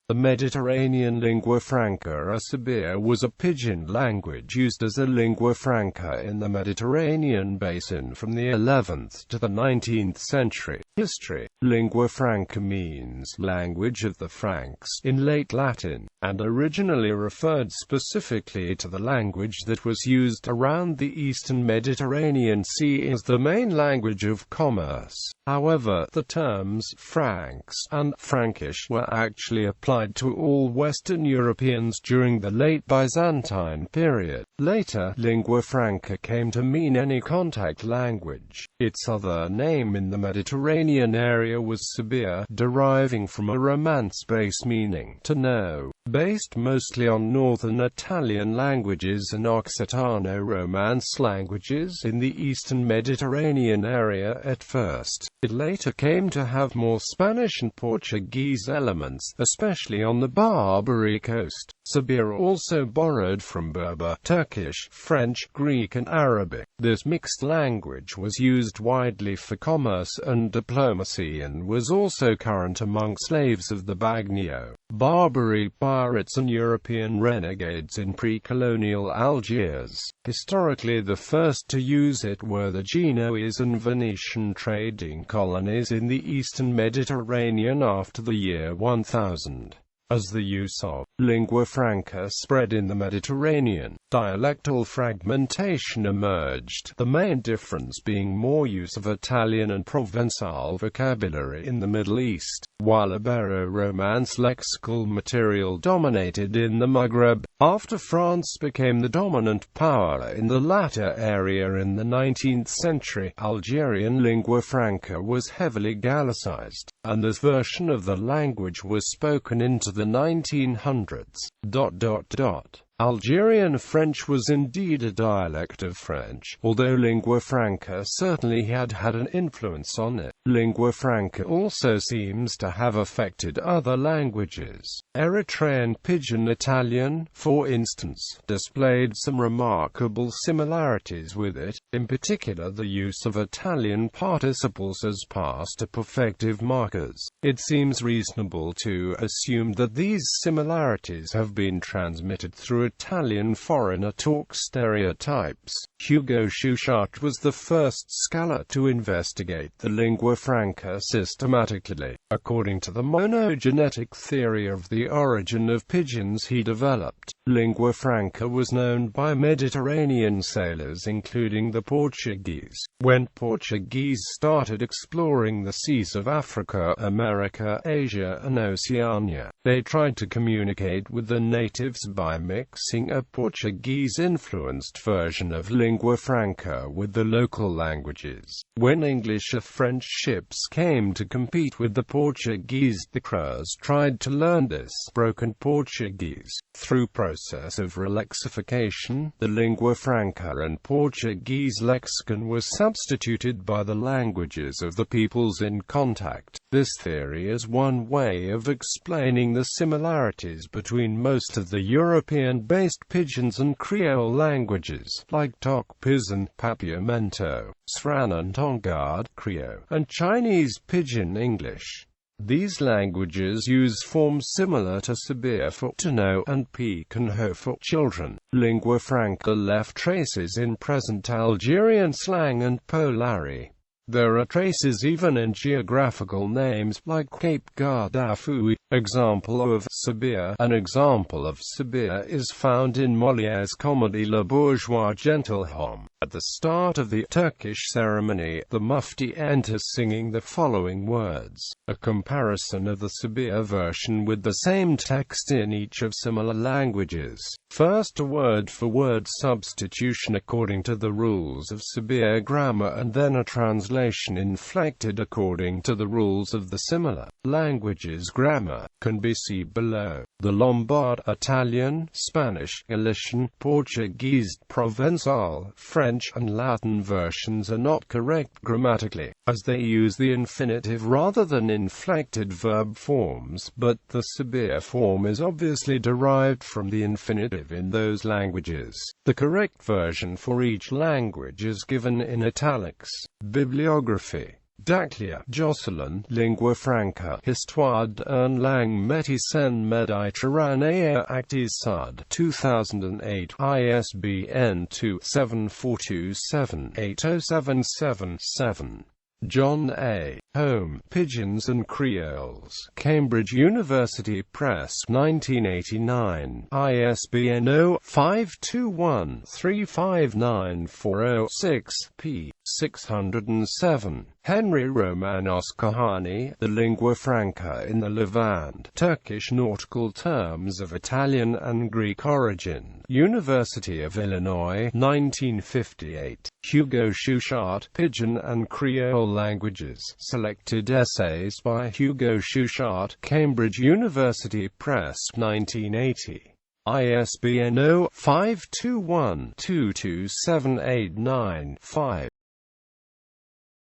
The Mediterranean lingua franca or Sabir was a pidgin language used as a lingua franca in the Mediterranean Basin from the 11th to the 19th century. History. Lingua franca means language of the Franks in late Latin, and originally referred specifically to the language that was used around the eastern Mediterranean Sea as the main language of commerce. However, the terms Franks and Frankish were actually applied to all Western Europeans during the late Byzantine period. Later, lingua franca came to mean any contact language. Its other name in the Mediterranean area was Sabir, deriving from a Romance base meaning to know, based mostly on northern Italian languages and Occitano-Romance languages in the eastern Mediterranean area at first. It later came to have more Spanish and Portuguese elements, especially on the Barbary coast. Sabir also borrowed from Berber, Turkish, French, Greek and Arabic. This mixed language was used widely for commerce and diplomacy and was also current among slaves of the Bagnio, Barbary pirates and European renegades in pre-colonial Algiers. Historically, the first to use it were the Genoese and Venetian trading colonies in the eastern Mediterranean after the year 1000. As the use of lingua franca spread in the Mediterranean, dialectal fragmentation emerged, the main difference being more use of Italian and Provençal vocabulary in the Middle East, while Ibero-Romance lexical material dominated in the Maghreb. After France became the dominant power in the latter area in the 19th century, Algerian lingua franca was heavily Gallicized, and this version of the language was spoken into the 1900s. Algerian French was indeed a dialect of French, although lingua franca certainly had an influence on it. Lingua franca also seems to have affected other languages. Eritrean Pidgin Italian, for instance, displayed some remarkable similarities with it, in particular the use of Italian participles as past perfective markers. It seems reasonable to assume that these similarities have been transmitted through Italian foreigner talk stereotypes. Hugo Schuchart was the first scholar to investigate the lingua franca systematically. According to the monogenetic theory of the origin of pidgins he developed, lingua franca was known by Mediterranean sailors including the Portuguese. When Portuguese started exploring the seas of Africa, America, Asia and Oceania, they tried to communicate with the natives by mixing a Portuguese-influenced version of lingua franca with the local languages. When English or French ships came to compete with the Portuguese, the crews tried to learn this broken Portuguese. Through process of relexification, the lingua franca and Portuguese lexicon was substituted by the languages of the peoples in contact. This theory is one way of explaining the similarities between most of the European-based pidgins and Creole languages, like Tok Pisin, Papiamento, Sran and Tongad, Creole, and Chinese Pidgin English. These languages use forms similar to Sabir for to know and Picanho for children. Lingua franca left traces in present Algerian slang and Polari. There are traces even in geographical names, like Cape Guardafui, example of Sabir. An example of Sabir is found in Molière's comedy Le Bourgeois Gentilhomme. At the start of the Turkish ceremony, the Mufti enters singing the following words, a comparison of the Sabir version with the same text in each of similar languages. First a word-for-word substitution according to the rules of Sabir grammar and then a translation inflected according to the rules of the similar languages grammar, can be seen below. The Lombard, Italian, Spanish, Galician, Portuguese, Provençal, French and Latin versions are not correct grammatically, as they use the infinitive rather than inflected verb forms, but the Sabir form is obviously derived from the infinitive in those languages. The correct version for each language is given in italics. Bibliography. Daclia, Jocelyn, Lingua Franca, Histoire d'un langue métissenne Méditerranéenne Actes Sud, 2008, ISBN 2-7427-80777. John A. Home, Pidgins and Creoles, Cambridge University Press, 1989, ISBN 0-521-35940-6, p. 607. Henry Romanos Kahani, The Lingua Franca in the Levant, Turkish Nautical Terms of Italian and Greek Origin, University of Illinois, 1958. Hugo Schuchart, Pidgin and Creole Languages, Selected Essays by Hugo Schuchart, Cambridge University Press, 1980. ISBN 0-521-22789-5.